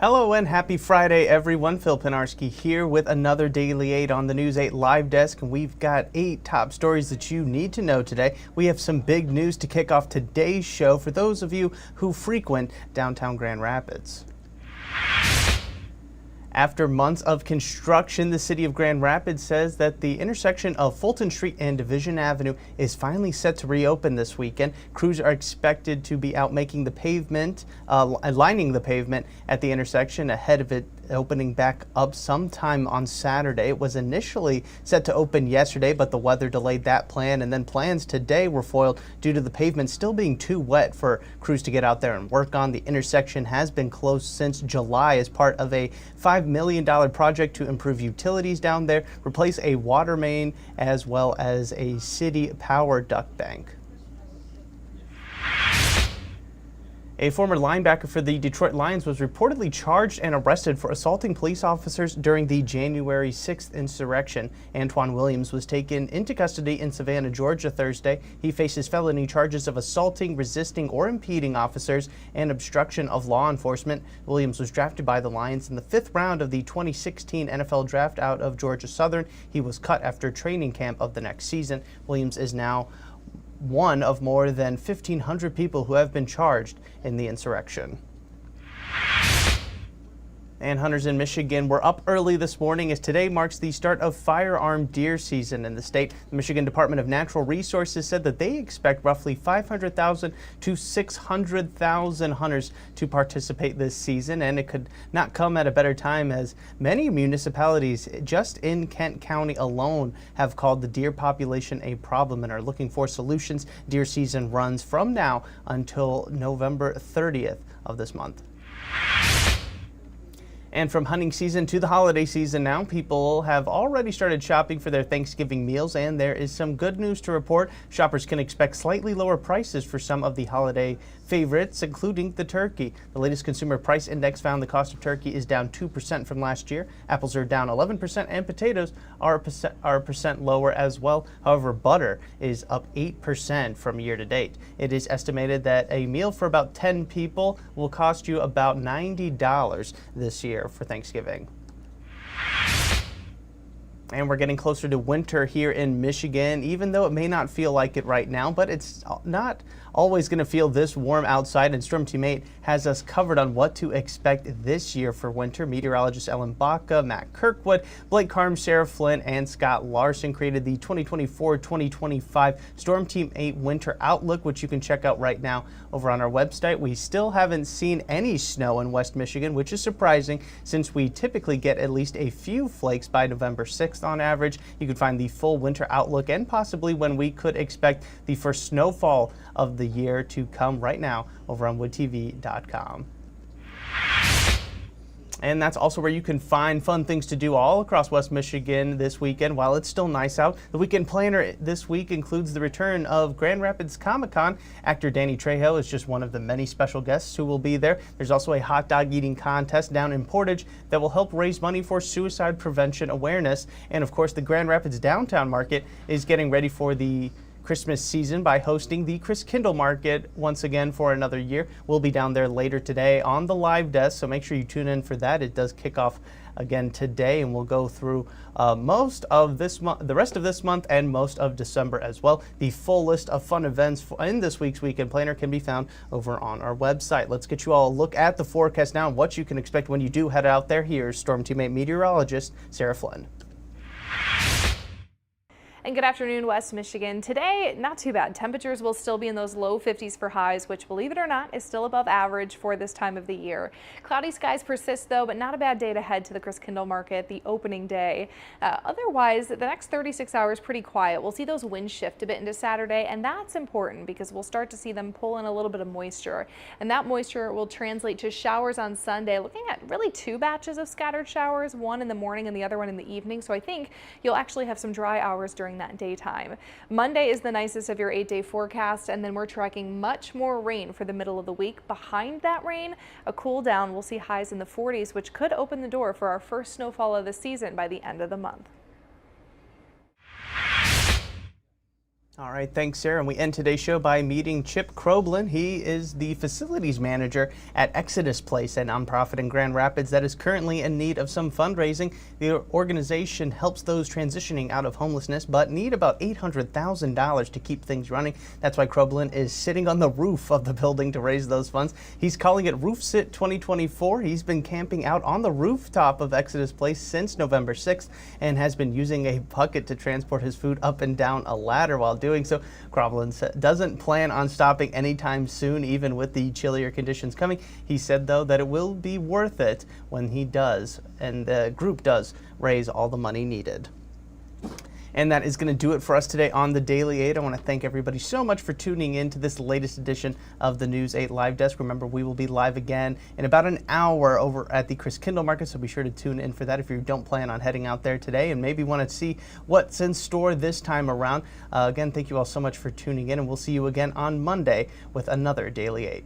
Hello and happy Friday, everyone. Phil Pinarski here with another Daily 8 on the News 8 Live Desk, and we've got 8 top stories that you need to know today. We have some big news to kick off today's show for those of you who frequent downtown Grand Rapids. After months of construction, the city of Grand Rapids says that the intersection of Fulton Street and Division Avenue is finally set to reopen this weekend. Crews are expected to be out making the pavement, lining the pavement at the intersection ahead of it opening back up sometime on Saturday. It was initially set to open yesterday, but the weather delayed that plan, and then plans today were foiled due to the pavement still being too wet for crews to get out there and work on. The intersection has been closed since July as part of a $5 million project to improve utilities down there, replace a water main, as well as a city power duct bank. A former linebacker for the Detroit Lions was reportedly charged and arrested for assaulting police officers during the January 6th insurrection. Antoine Williams was taken into custody in Savannah, Georgia Thursday. He faces felony charges of assaulting, resisting, or impeding officers and obstruction of law enforcement. Williams was drafted by the Lions in the 5th round of the 2016 NFL Draft out of Georgia Southern. He was cut after training camp of the next season. Williams is now one of more than 1,500 people who have been charged in the insurrection. And hunters in Michigan were up early this morning as today marks the start of firearm deer season in the state. The Michigan Department of Natural Resources said that they expect roughly 500,000 to 600,000 hunters to participate this season, and it could not come at a better time as many municipalities just in Kent County alone have called the deer population a problem and are looking for solutions. Deer season runs from now until November 30th of this month. And from hunting season to the holiday season now, people have already started shopping for their Thanksgiving meals, and there is some good news to report. Shoppers can expect slightly lower prices for some of the holiday favorites, including the turkey. The latest consumer price index found the cost of turkey is down 2% from last year. Apples are down 11% and potatoes are a percent lower as well. However, butter is up 8% from year to date. It is estimated that a meal for about 10 people will cost you about $90 this year for Thanksgiving. And we're getting closer to winter here in Michigan, even though it may not feel like it right now, but it's not always going to feel this warm outside, and Storm Team 8 has us covered on what to expect this year for winter. Meteorologist Ellen Baca, Matt Kirkwood, Blake Carm, Sarah Flynn, and Scott Larson created the 2024-2025 Storm Team 8 Winter Outlook, which you can check out right now over on our website. We still haven't seen any snow in West Michigan, which is surprising since we typically get at least a few flakes by November 6th on average. You can find the full winter outlook and possibly when we could expect the first snowfall of the year to come right now over on woodtv.com. And that's also where you can find fun things to do all across West Michigan this weekend while it's still nice out. The weekend planner this week includes the return of Grand Rapids Comic-Con. Actor Danny Trejo is just one of the many special guests who will be there. There's also a hot dog eating contest down in Portage that will help raise money for suicide prevention awareness. And of course, the Grand Rapids Downtown Market is getting ready for the Christmas season by hosting the Chris Kindle Market once again for another year. We'll be down there later today on the live desk, so make sure you tune in for that. It does kick off again today, and we'll go through most of this month, the rest of this month, and most of December as well. The full list of fun events in this week's weekend planner can be found over on our website. Let's get you all a look at the forecast now and what you can expect when you do head out there. Here's Storm Team 8 meteorologist Sarah Flynn. And good afternoon, West Michigan. Today, not too bad. Temperatures will still be in those low 50s for highs, which, believe it or not, is still above average for this time of the year. Cloudy skies persist, though, but not a bad day to head to the Chris Kindle Market, the opening day. Otherwise, the next 36 hours pretty quiet. We'll see those winds shift a bit into Saturday, and that's important because we'll start to see them pull in a little bit of moisture. And that moisture will translate to showers on Sunday, looking at really 2 batches of scattered showers, one in the morning and the other one in the evening. So I think you'll actually have some dry hours during that daytime. Monday is the nicest of your 8-day forecast, and then we're tracking much more rain for the middle of the week. Behind that rain, a cool down. We'll see highs in the 40s, which could open the door for our first snowfall of the season by the end of the month. All right, thanks, Sarah. And we end today's show by meeting Chip Croblin. He is the facilities manager at Exodus Place, a nonprofit in Grand Rapids that is currently in need of some fundraising. The organization helps those transitioning out of homelessness, but need about $800,000 to keep things running. That's why Croblin is sitting on the roof of the building to raise those funds. He's calling it Roof Sit 2024. He's been camping out on the rooftop of Exodus Place since November 6th and has been using a bucket to transport his food up and down a ladder while doing so. Croblin doesn't plan on stopping anytime soon, even with the chillier conditions coming. He said, though, that it will be worth it when he does, and the group does, raise all the money needed. And that is going to do it for us today on the Daily 8. I want to thank everybody so much for tuning in to this latest edition of the News 8 Live Desk. Remember, we will be live again in about an hour over at the Chris Kindle Market, so be sure to tune in for that if you don't plan on heading out there today and maybe want to see what's in store this time around. Again, thank you all so much for tuning in, and we'll see you again on Monday with another Daily 8.